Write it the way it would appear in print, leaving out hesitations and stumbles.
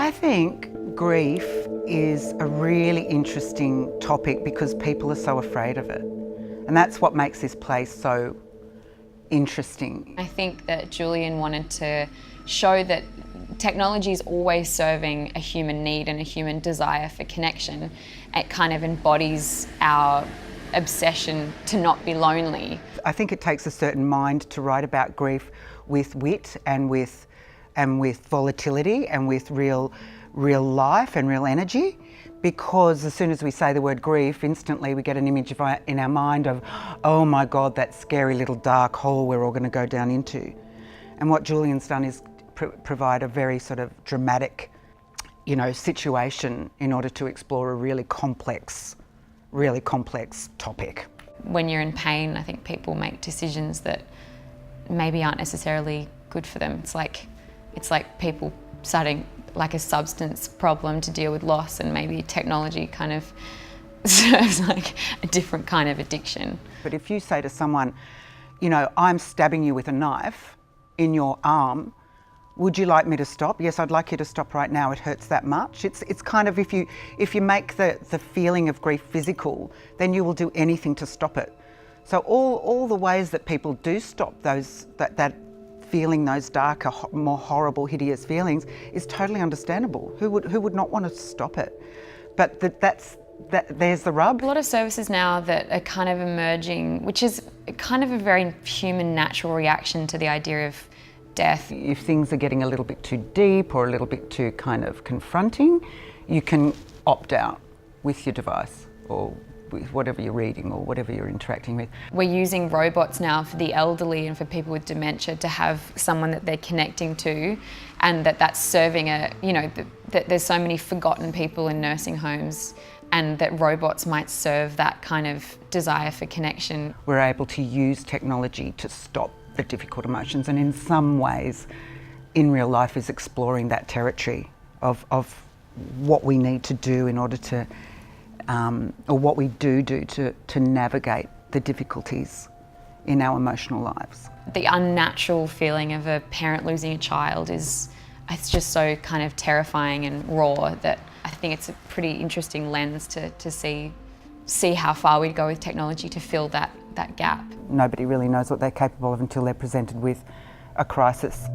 I think grief is a really interesting topic because people are so afraid of it. And that's what makes this place so interesting. I think that Julian wanted to show that technology is always serving a human need and a human desire for connection. It kind of embodies our obsession to not be lonely. I think it takes a certain mind to write about grief with wit and with volatility and with real life and real energy, because as soon as we say the word grief, instantly we get an image in our mind of, oh my God, that scary little dark hole we're all going to go down into. And what Julian's done is provide a very sort of dramatic, situation in order to explore a really complex topic. When you're in pain, I think people make decisions that maybe aren't necessarily good for them. It's like people starting like a substance problem to deal with loss, and maybe technology kind of serves like a different kind of addiction. But if you say to someone, I'm stabbing you with a knife in your arm, would you like me to stop? Yes, I'd like you to stop right now. It hurts that much. It's kind of, if you make the feeling of grief physical, then you will do anything to stop it. So all the ways that people do stop that feeling, those darker, more horrible, hideous feelings, is totally understandable. Who would not want to stop it? But there's the rub. A lot of services now that are kind of emerging, which is kind of a very human, natural reaction to the idea of death. If things are getting a little bit too deep or a little bit too kind of confronting, you can opt out with your device or with whatever you're reading or whatever you're interacting with. We're using robots now for the elderly and for people with dementia to have someone that they're connecting to, and that's serving that there's so many forgotten people in nursing homes, and that robots might serve that kind of desire for connection. We're able to use technology to stop the difficult emotions, and in some ways, in real life, is exploring that territory of what we need to do in order to, or what we do to navigate the difficulties in our emotional lives. The unnatural feeling of a parent losing a child it's just so kind of terrifying and raw that I think it's a pretty interesting lens to see how far we'd go with technology to fill that gap. Nobody really knows what they're capable of until they're presented with a crisis.